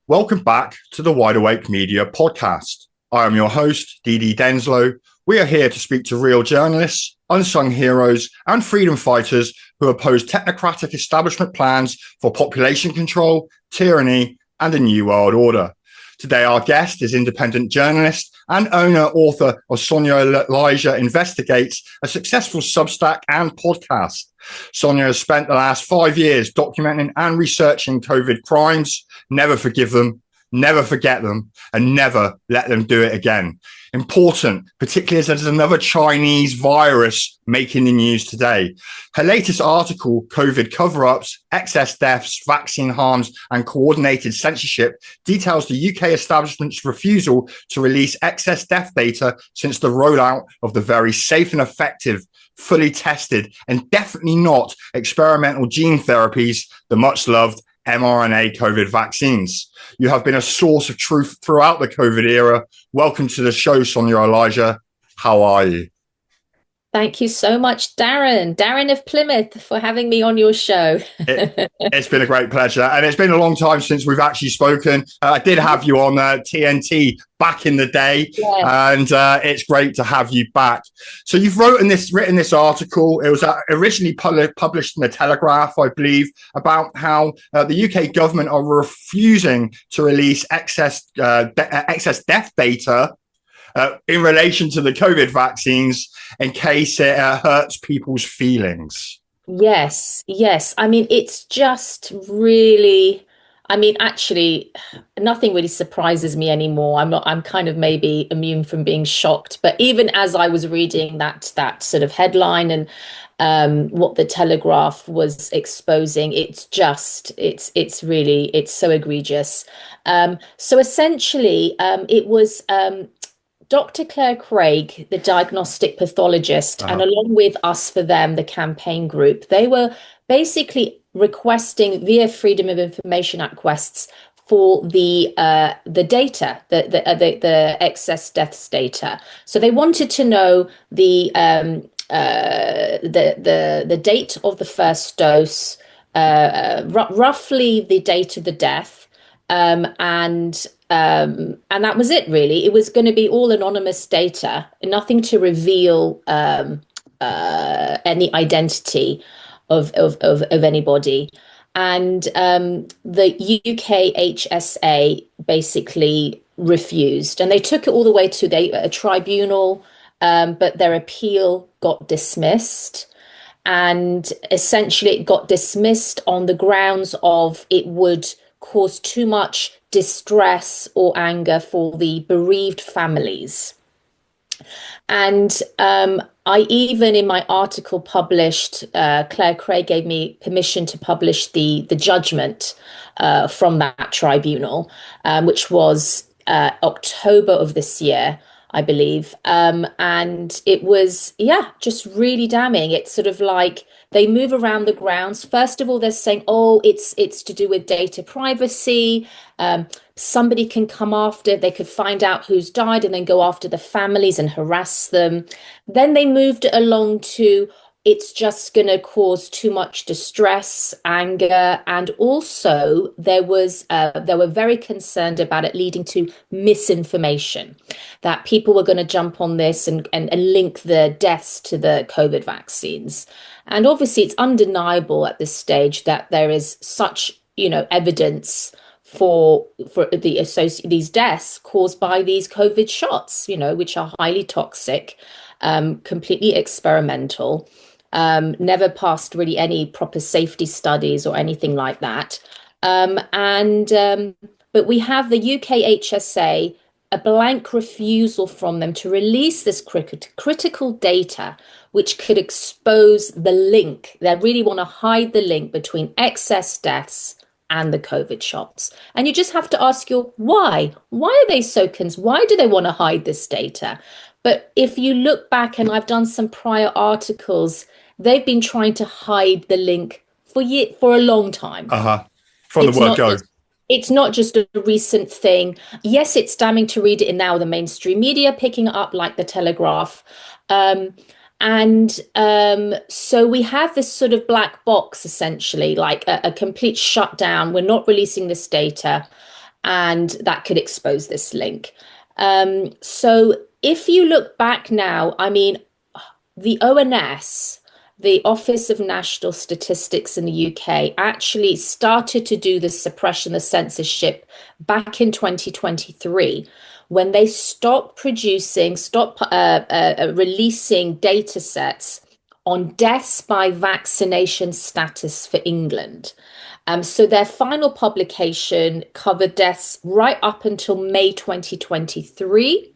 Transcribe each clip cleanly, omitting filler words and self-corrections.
Welcome back to the Wide Awake Media podcast. I am your host, Dee Denslow. We are here to speak to real journalists, unsung heroes, and freedom fighters who oppose technocratic establishment plans for population control, tyranny, and a new world order. Today, our guest is independent journalist and author of Sonia Elijah Investigates, a successful Substack and podcast. Sonia has spent the last 5 years documenting and researching COVID crimes. Never forgive them, never forget them, and never let them do it again. Important, particularly as there's another Chinese virus making the news today. Her latest article, COVID cover-ups, excess deaths, vaccine harms, and coordinated censorship, details the UK establishment's refusal to release excess death data since the rollout of the very safe and effective, fully tested, and definitely not experimental gene therapies, the much-loved mRNA COVID vaccines. You have been a source of truth throughout the COVID era. Welcome to the show, Sonia Elijah. How are you? Thank you so much, Darren of Plymouth, for having me on your show. It's been a great pleasure. And it's been a long time since we've actually spoken. I did have you on TNT back in the day, yes. And it's great to have you back. So you've written this article. It was originally published in the Telegraph, I believe, about how the UK government are refusing to release excess death data in relation to the COVID vaccines in case it hurts people's feelings. Yes. I mean, it's just really, actually, nothing really surprises me anymore. I'm kind of maybe immune from being shocked. But even as I was reading that sort of headline and what the Telegraph was exposing, it's so egregious. So essentially, it was Dr. Claire Craig, the diagnostic pathologist, and along with Us for Them, the campaign group, they were basically requesting via Freedom of Information Act requests for the data, the excess deaths data. So they wanted to know the date of the first dose, roughly the date of the death, and that was it, really. It was going to be all anonymous data, nothing to reveal any identity of anybody. And the UK HSA basically refused, and they took it all the way to a tribunal, but their appeal got dismissed. And essentially it got dismissed on the grounds of it would cause too much distress or anger for the bereaved families. And I even, in my article published, Claire Craig gave me permission to publish the judgment from that tribunal, which was October of this year, I believe. And it was, just really damning. It's sort of like they move around the grounds. First of all, they're saying, it's to do with data privacy. Somebody can come after, they could find out who's died and then go after the families and harass them. Then they moved it along to, it's just going to cause too much distress, anger, and also they were very concerned about it leading to misinformation, that people were going to jump on this and link the deaths to the COVID vaccines. And obviously, it's undeniable at this stage that there is such, evidence for these deaths caused by these COVID shots, which are highly toxic, completely experimental. Never passed really any proper safety studies or anything like that. But we have the UK HSA, a blank refusal from them to release this critical data, which could expose the link. They really want to hide the link between excess deaths and the COVID shots. And you just have to ask why? Why are they so concerned? Why do they want to hide this data? But if you look back, and I've done some prior articles, they've been trying to hide the link for a long time. From the word go. It's not just a recent thing. Yes, it's damning to read it in now the mainstream media picking it up, like the Telegraph. So we have this sort of black box, essentially, like a complete shutdown. We're not releasing this data. and that could expose this link. So if you look back now, I mean, the ONS, the Office of National Statistics in the UK, actually started to do the suppression, the censorship back in 2023 when they stopped releasing data sets on deaths by vaccination status for England. So their final publication covered deaths right up until May 2023.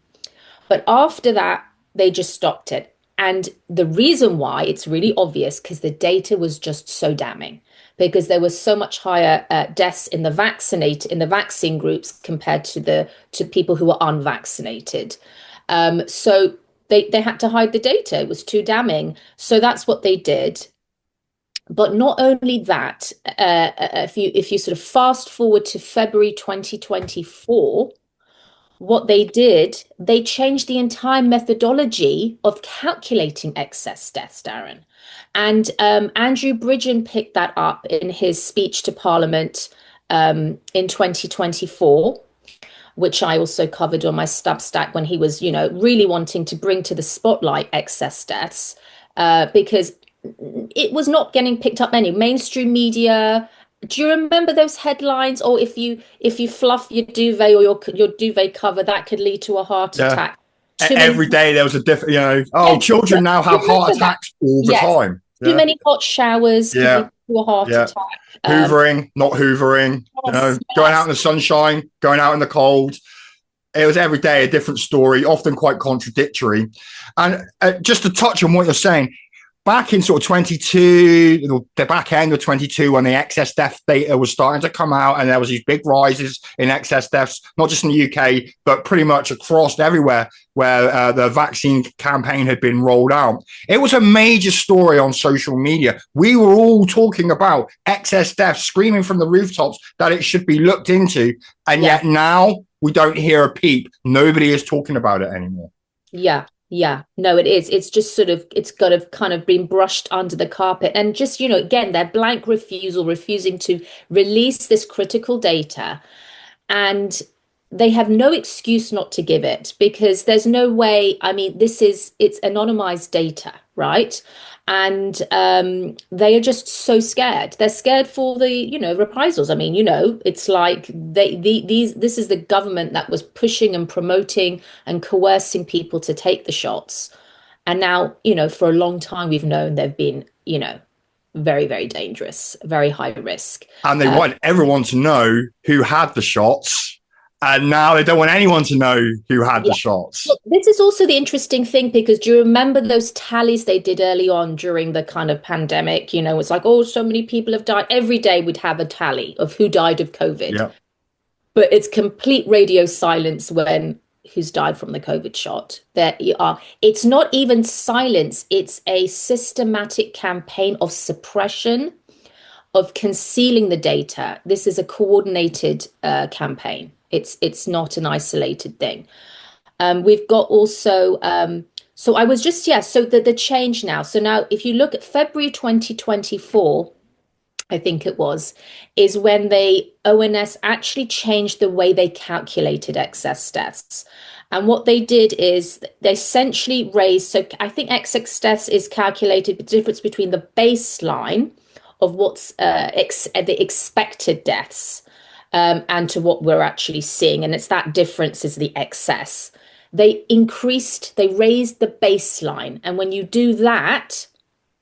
But after that, they just stopped it. And the reason why, it's really obvious, because the data was just so damning, because there was so much higher deaths in the vaccine groups compared to people who were unvaccinated. So they had to hide the data. It was too damning. So that's what they did. But not only that, if you sort of fast forward to February 2024, what they did, they changed the entire methodology of calculating excess deaths, Darren. And Andrew Bridgen picked that up in his speech to Parliament in 2024, which I also covered on my Substack when he was, really wanting to bring to the spotlight excess deaths, because it was not getting picked up any mainstream media. Do you remember those headlines? Or if you fluff your duvet or your duvet cover, that could lead to a heart attack. Every day there was a different, Yes, children now have heart attacks all the time. Too many hot showers could lead to a heart attack. Hoovering, not hoovering, going out in the sunshine, going out in the cold. It was every day a different story, often quite contradictory. And just to touch on what you're saying, back in sort of 22, the back end of 22, when the excess death data was starting to come out, and there was these big rises in excess deaths, not just in the UK, but pretty much across everywhere where the vaccine campaign had been rolled out. It was a major story on social media. We were all talking about excess deaths, screaming from the rooftops that it should be looked into. And yet now we don't hear a peep. Nobody is talking about it anymore. Yeah, no, it is. It's just it's got to kind of been brushed under the carpet. And just, again, their blank refusing to release this critical data. And they have no excuse not to give it, because there's no way. I mean, it's anonymized data, right? And they are just so scared. They're scared for the, reprisals. I mean, it's like this is the government that was pushing and promoting and coercing people to take the shots. And now, for a long time, we've known they've been, very, very dangerous, very high risk. And they want everyone to know who had the shots. And now they don't want anyone to know who had the shots. Well, this is also the interesting thing, because do you remember those tallies they did early on during the kind of pandemic? It's like, oh, so many people have died. Every day we'd have a tally of who died of COVID. Yeah. But it's complete radio silence when who's died from the COVID shot. It's not even silence. It's a systematic campaign of suppression, of concealing the data. This is a coordinated campaign. It's not an isolated thing. We've got also, so I was just, so the change now. So now if you look at February 2024, I think it was, is when ONS actually changed the way they calculated excess deaths. And what they did is they essentially raised, so I think excess deaths is calculated the difference between the baseline of what's the expected deaths, and to what we're actually seeing. And it's that difference is the excess. They raised the baseline. And when you do that,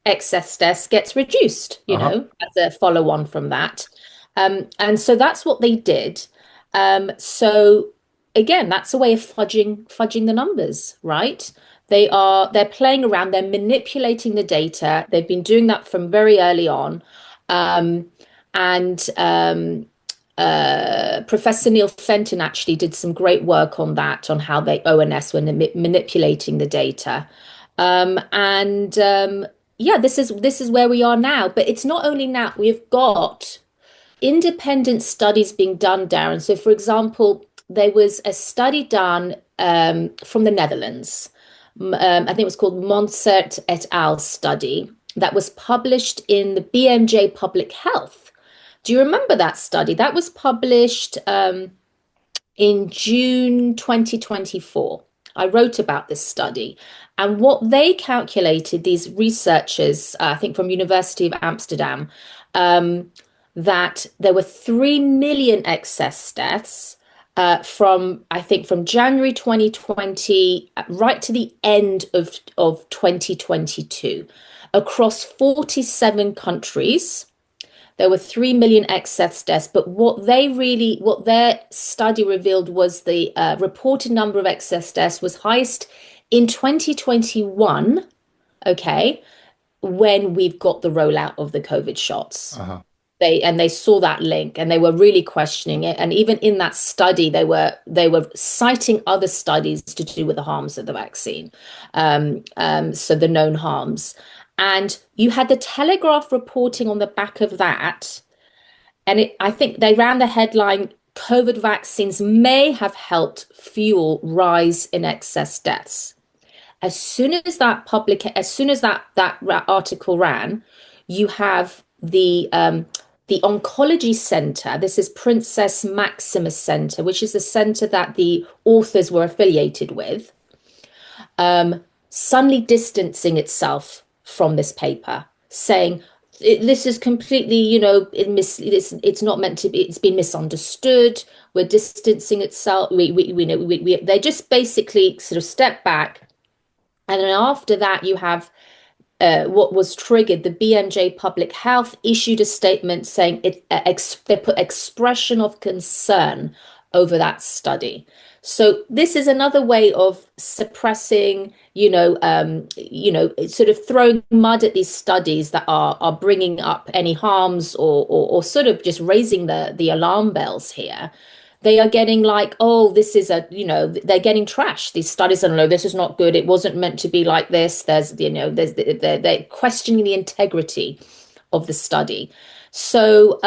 excess deaths gets reduced, as a follow on from that. And so that's what they did. So again, that's a way of fudging the numbers, right? They're playing around, they're manipulating the data. They've been doing that from very early on. Professor Neil Fenton actually did some great work on that, on how ONS were manipulating the data. This is where we are now. But it's not only now. We've got independent studies being done, Darren. So, for example, there was a study done from the Netherlands. I think it was called Monsert et al. Study, that was published in the BMJ Public Health. Do you remember that study? That was published in June 2024. I wrote about this study, and what they calculated, these researchers, I think from University of Amsterdam, um, that there were 3 million excess deaths from, I think, from January 2020 right to the end of 2022 across 47 countries. There were 3 million excess deaths, but what their study revealed was the reported number of excess deaths was highest in 2021, okay, when we've got the rollout of the COVID shots. Uh-huh. They saw that link and they were really questioning it. And even in that study, they were citing other studies to do with the harms of the vaccine, so the known harms. And you had the Telegraph reporting on the back of that, and I think they ran the headline: "COVID vaccines may have helped fuel rise in excess deaths." As soon as that article ran, you have the Oncology Center. This is Princess Maximus Center, which is the center that the authors were affiliated with, suddenly distancing itself from this paper, saying this is completely, it's not meant to be. It's been misunderstood. We're distancing itself. They just basically sort of step back, and then after that, you have what was triggered. The BMJ Public Health issued a statement saying they put expression of concern over that study. So this is another way of suppressing, sort of throwing mud at these studies that are bringing up any harms, or sort of just raising the alarm bells here. They are getting like, oh, this is they're getting trashed. These studies are, no, this is not good. It wasn't meant to be like this. They're questioning the integrity of the study. So,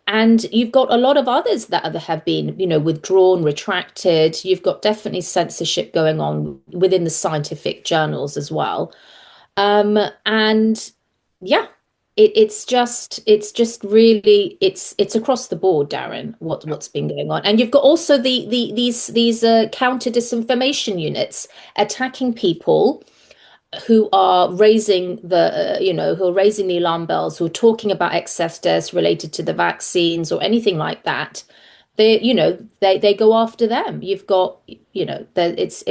and you've got a lot of others that have been, withdrawn, retracted. You've got definitely censorship going on within the scientific journals as well. And yeah, it's just really it's across the board, Darren, what's been going on. And you've got also these counter disinformation units attacking people who are raising the alarm bells, who are talking about excess deaths related to the vaccines or anything like that. They go after them. You've got, that's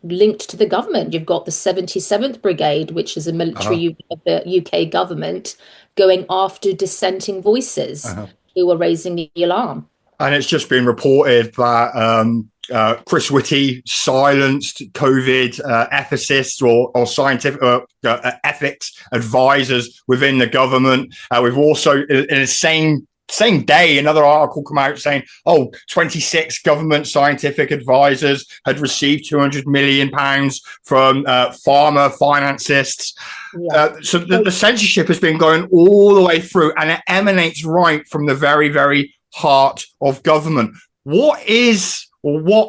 linked to the government. You've got the 77th Brigade, which is a military Uh-huh. unit of the UK government, going after dissenting voices Uh-huh. who are raising the alarm. And it's just been reported that Chris Whitty silenced COVID ethicists or scientific ethics advisors within the government. We've also, in the same day, another article come out saying, 26 government scientific advisors had received £200 million from pharma financists. Yeah. So the censorship has been going all the way through, and it emanates right from the very, very heart of government. What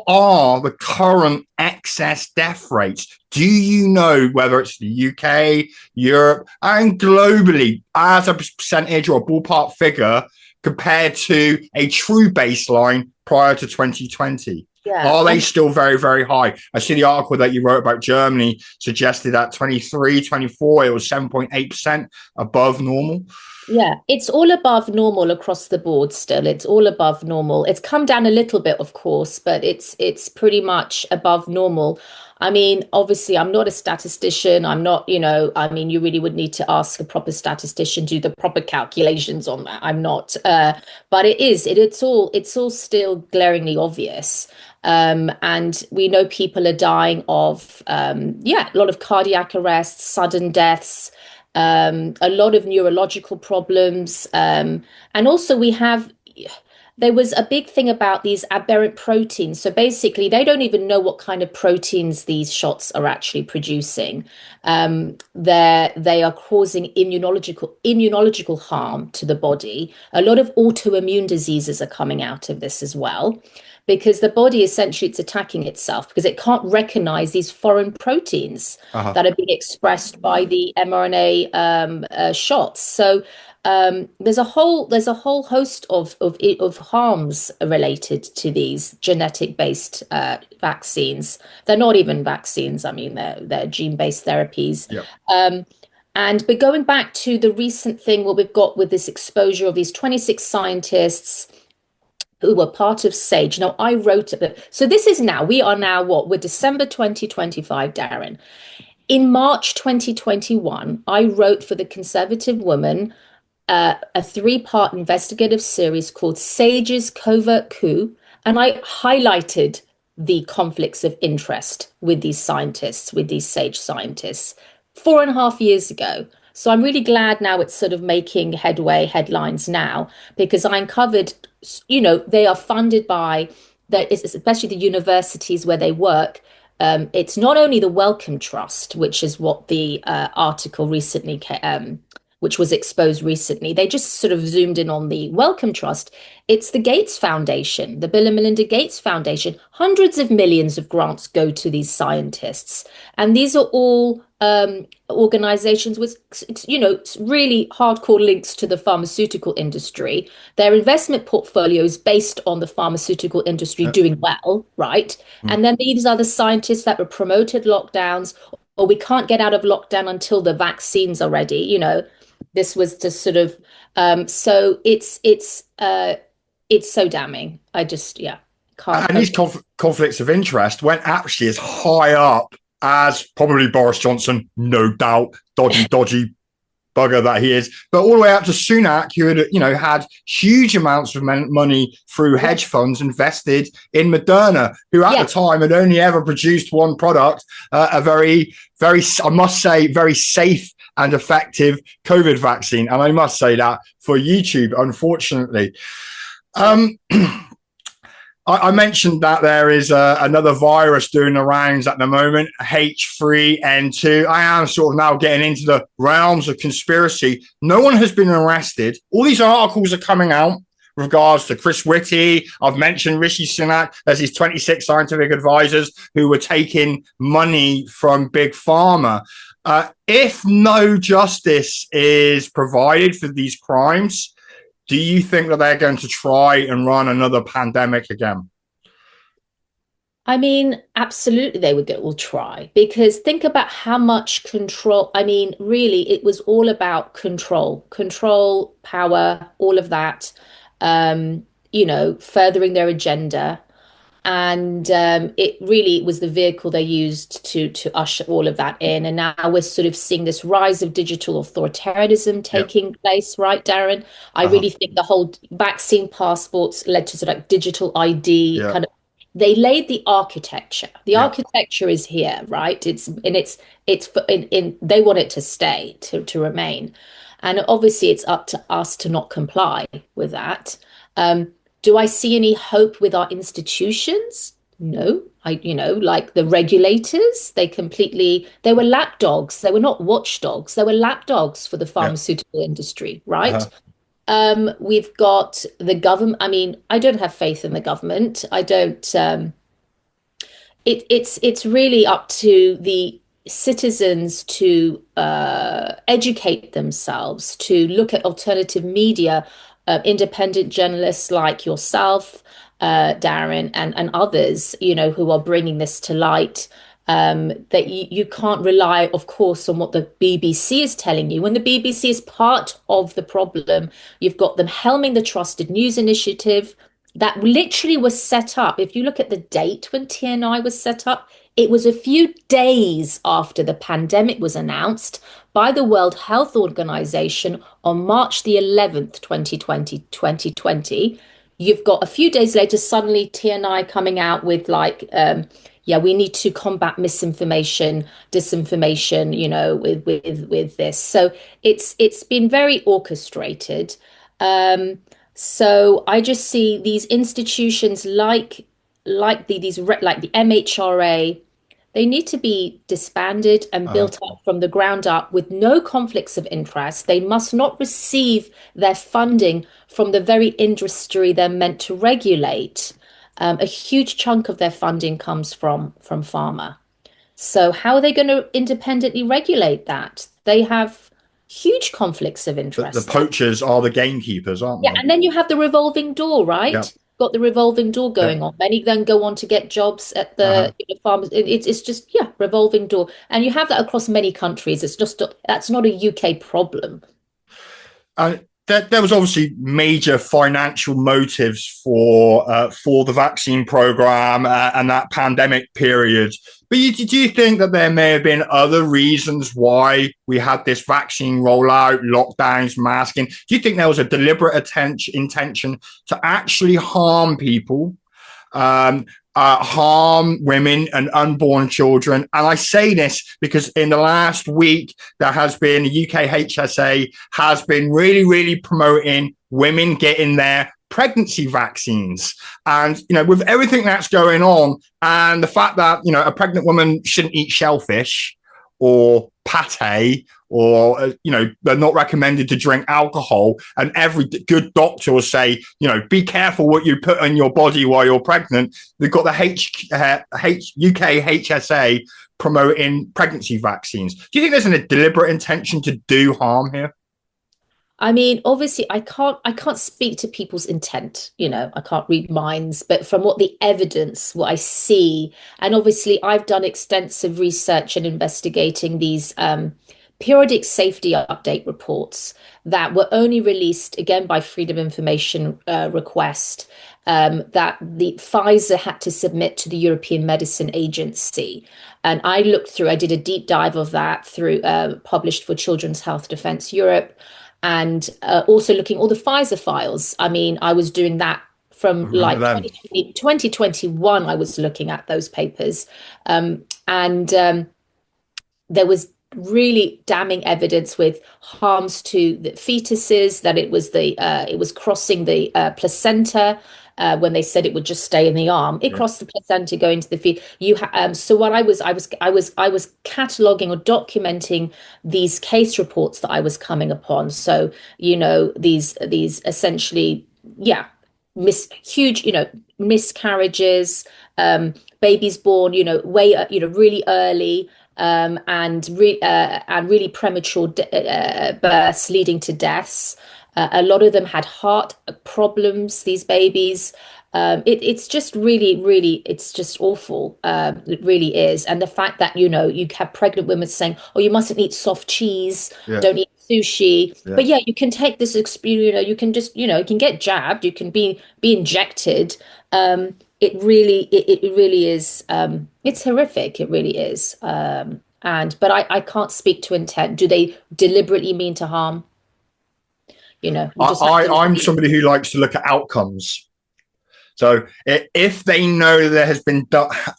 are the current excess death rates? Do you know whether it's the UK, Europe, and globally as a percentage or a ballpark figure compared to a true baseline prior to 2020? Yeah. Are they still very, very high? I see the article that you wrote about Germany suggested that 23, 24, it was 7.8% above normal. Yeah, it's all above normal across the board still. It's all above normal. It's come down a little bit, of course, but it's pretty much above normal. I mean, obviously, I'm not a statistician. I'm not, you really would need to ask a proper statistician to do the proper calculations on that. I'm not, but it's all still glaringly obvious. And we know people are dying of, a lot of cardiac arrests, sudden deaths, a lot of neurological problems. And also there was a big thing about these aberrant proteins. So basically, they don't even know what kind of proteins these shots are actually producing. They are causing immunological harm to the body. A lot of autoimmune diseases are coming out of this as well, because the body essentially, it's attacking itself because it can't recognize these foreign proteins Uh-huh. that are being expressed by the mRNA shots. So there's a whole host of harms related to these genetic based vaccines. They're not even vaccines. I mean, they're gene based therapies. Yeah. Um, but going back to the recent thing, what we've got with this exposure of these 26 scientists who were part of SAGE. Now, I wrote it. So this is now, we are now what? We're December 2025, Darren. In March 2021, I wrote for the Conservative Woman a three-part investigative series called Sage's Covert Coup, and I highlighted the conflicts of interest with these scientists, with these Sage scientists, 4.5 years ago. So I'm really glad now it's sort of making headway headlines now because I uncovered, they are funded by especially the universities where they work. It's not only the Wellcome Trust, which is what the article recently which was exposed recently. They just sort of zoomed in on the Wellcome Trust. It's the Gates Foundation, the Bill and Melinda Gates Foundation. Hundreds of millions of grants go to these scientists. And these are all organizations with, really hardcore links to the pharmaceutical industry. Their investment portfolio is based on the pharmaceutical industry doing well, right? Mm. And then these are the scientists that were promoted lockdowns, or we can't get out of lockdown until the vaccines are ready. This was just sort of so it's so damning. I just can't. And these conflicts of interest went actually as high up as probably Boris Johnson, no doubt, dodgy bugger that he is, but all the way up to Sunak, who had huge amounts of money through hedge funds invested in Moderna, who at the time had only ever produced one product, a very, very, I must say, very safe and effective COVID vaccine. And I must say that for YouTube, unfortunately. I mentioned that there is another virus doing the rounds at the moment, H3N2. I am sort of now getting into the realms of conspiracy. No one has been arrested. All these articles are coming out with regards to Chris Whitty. I've mentioned Rishi Sunak. There's these 26 scientific advisors who were taking money from Big Pharma. If no justice is provided for these crimes, do you think that they're going to try and run another pandemic again? I mean, absolutely, will try because think about how much control. I mean, really, it was all about control, power, all of that. Furthering their agenda, and it really was the vehicle they used to usher all of that in. And now we're sort of seeing this rise of digital authoritarianism taking place, right, Darren? I really think the whole vaccine passports led to sort of like digital ID kind of. They laid the architecture. The architecture is here, right? They want it to stay, to remain. And obviously it's up to us to not comply with that. Do I see any hope with our institutions? No. Like the regulators, they were lapdogs. They were not watchdogs. They were lapdogs for the pharmaceutical industry, right? We've got the government. I mean, I don't have faith in the government. I don't. It's really up to the citizens to educate themselves, to look at alternative media, independent journalists like yourself, Darren, and others, who are bringing this to light. That you can't rely, of course, on what the BBC is telling you. When the BBC is part of the problem, you've got them helming the Trusted News Initiative that literally was set up. If you look at the date when TNI was set up, it was a few days after the pandemic was announced by the World Health Organization on March the 11th, 2020. You've got a few days later, suddenly TNI coming out with like, we need to combat misinformation, disinformation, with this. So it's been very orchestrated. So I just see these institutions like the MHRA. They need to be disbanded and built up from the ground up with no conflicts of interest. They must not receive their funding from the very industry they're meant to regulate. A huge chunk of their funding comes from pharma. So how are they going to independently regulate that? They have huge conflicts of The interest. poachers are the gamekeepers, aren't Yeah, they? and then you have the revolving door, Yeah, right? Got the revolving door yeah. going on. Many then go on to get jobs at Uh-huh. the farmers. It's just, yeah, revolving door, and you have that across many countries. It's just that's not a UK problem. And there was obviously major financial motives for the vaccine program and that pandemic period. But do you think that there may have been other reasons why we had this vaccine rollout, lockdowns, masking? Do you think there was a deliberate intention to actually harm people, um, harm women and unborn children? And I say this because in the last week, there has been UK HSA has been really, really promoting women getting their pregnancy vaccines. And, with everything that's going on and the fact that, a pregnant woman shouldn't eat shellfish or pate, or they're not recommended to drink alcohol, and every good doctor will say, be careful what you put in your body while you're pregnant. They've got the UK HSA promoting pregnancy vaccines. Do you think there's a deliberate intention to do harm here? I mean, obviously, I can't speak to people's intent, I can't read minds, but from what I see, and obviously I've done extensive research and investigating these periodic safety update reports that were only released again by Freedom of Information request, that the Pfizer had to submit to the European Medicine Agency. And I did a deep dive of that through published for Children's Health Defence Europe, and also looking all the Pfizer files. I mean, I was doing that I from remember like them. 2021. I was looking at those papers, and there was really damning evidence with harms to the fetuses, that it was crossing the placenta. When they said it would just stay in the arm, it Yeah. crossed the placenta going to the feet. So what I was cataloging or documenting these case reports that I was coming upon. So these essentially, yeah, huge, miscarriages, babies born, way, really early, and really premature births leading to deaths. A lot of them had heart problems, these babies. It's just really, really, it's just awful. It really is. And the fact that, you have pregnant women saying, oh, you mustn't eat soft cheese, Yeah. don't eat sushi. Yeah. But yeah, you can take this experience, you can just, you can get jabbed, you can be injected. It really is, it's horrific. It really is. But I can't speak to intent. Do they deliberately mean to harm? You just have to. I'm somebody who likes to look at outcomes. So if they know there has been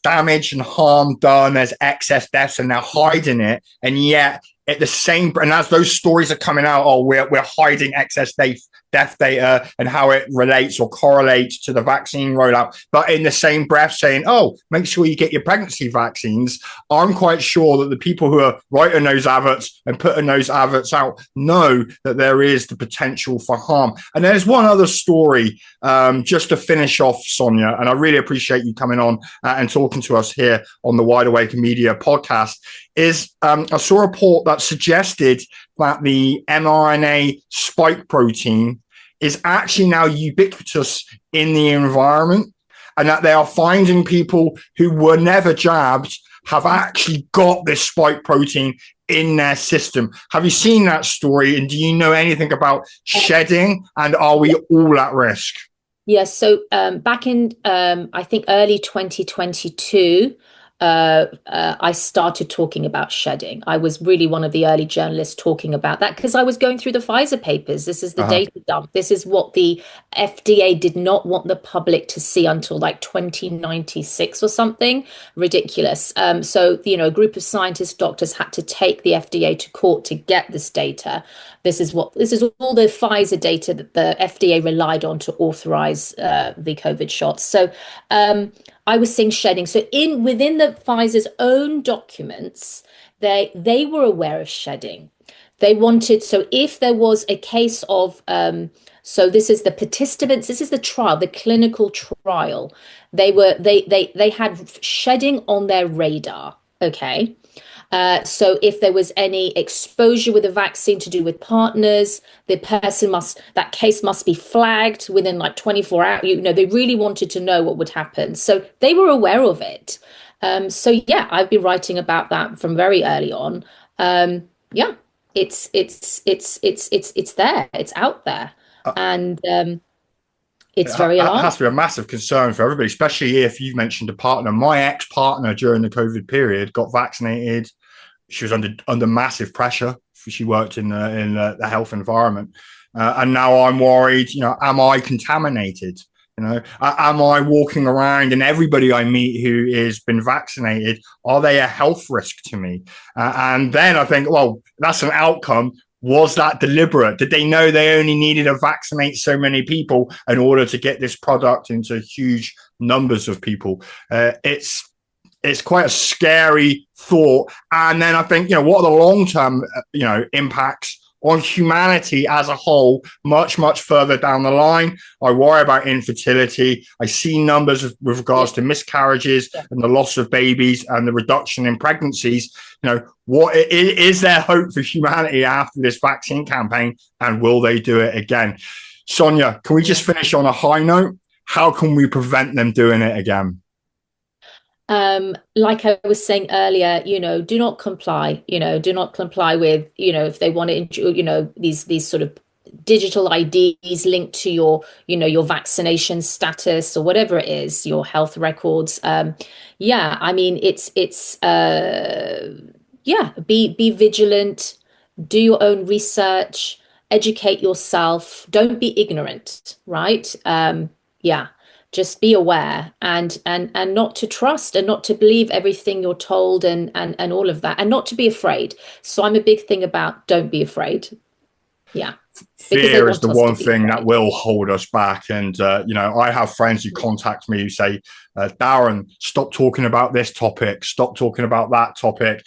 damage and harm done, there's excess deaths, and they're hiding it, and yet at the same, and as those stories are coming out, oh, we're hiding excess death data and how it relates or correlates to the vaccine rollout, but in the same breath saying, oh, make sure you get your pregnancy vaccines. I'm quite sure that the people who are writing those adverts and putting those adverts out know that there is the potential for harm. And there's one other story, just to finish off, Sonia, and I really appreciate you coming on and talking to us here on the Wide Awake Media podcast, is I saw a report that suggested that the mRNA spike protein is actually now ubiquitous in the environment, and that they are finding people who were never jabbed have actually got this spike protein in their system. Have you seen that story? And do you know anything about shedding? And are we all at risk? Yes. So back in, I think, early 2022, I started talking about shedding. I was really one of the early journalists talking about that because I was going through the Pfizer papers. This is the data dump. This is what the FDA did not want the public to see until like 2096 or something ridiculous. So, a group of scientists, doctors had to take the FDA to court to get this data. This is all the Pfizer data that the FDA relied on to authorize the COVID shots. So, I was seeing shedding. So within the Pfizer's own documents, they were aware of shedding. They wanted, so if there was a case of, so this is the participants, this is the trial, the clinical trial. They had shedding on their radar. Okay. So if there was any exposure with a vaccine to do with partners, that case must be flagged within like 24 hours. They really wanted to know what would happen. So they were aware of it. So yeah, I've been writing about that from very early on. Yeah, it's there, it's out there, Uh, and it's very That alarming. has to be a massive concern for everybody, especially if you mentioned a partner. My ex-partner during the COVID period got vaccinated. She was under massive pressure. She worked in the health environment, and now I'm worried. Am I contaminated? Am I walking around and everybody I meet who has been vaccinated, are they a health risk to me? And then I think, well, that's an outcome. Was that deliberate? Did they know they only needed to vaccinate so many people in order to get this product into huge numbers of people? It's quite a scary thought. And then I think, what are the long-term, impacts on humanity as a whole, much, much further down the line? I worry about infertility. I see numbers with regards to miscarriages and the loss of babies and the reduction in pregnancies. What is there hope for humanity after this vaccine campaign? And will they do it again? Sonia, can we just finish on a high note? How can we prevent them doing it again? Like I was saying earlier, do not comply, do not comply with, if they want to, these sort of digital IDs linked to your vaccination status or whatever it is, your health records. Yeah, I mean, yeah, be vigilant, do your own research, educate yourself, don't be ignorant, right? Yeah, just be aware and not to trust and not to believe everything you're told and all of that, and not to be afraid. So I'm a big thing about don't be afraid. Yeah. Because they Fear is want the us to one be thing that afraid. will hold us back. And, I have friends who contact me who say, Darren, stop talking about this topic. Stop talking about that topic.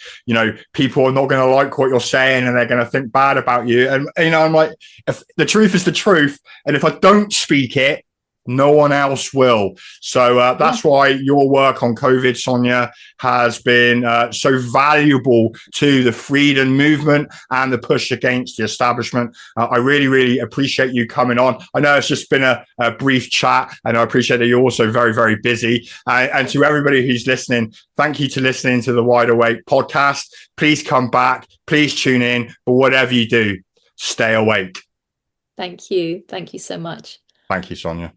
People are not going to like what you're saying and they're going to think bad about you. And, I'm like, if the truth is the truth, and if I don't speak it, no one else will. So that's why your work on COVID, Sonia, has been so valuable to the freedom movement and the push against the establishment. I really, really appreciate you coming on. I know it's just been a brief chat, and I appreciate that you're also very, very busy. And to everybody who's listening, thank you to listening to the Wide Awake podcast. Please come back. Please tune in. But whatever you do, stay awake. Thank you. Thank you so much. Thank you, Sonia.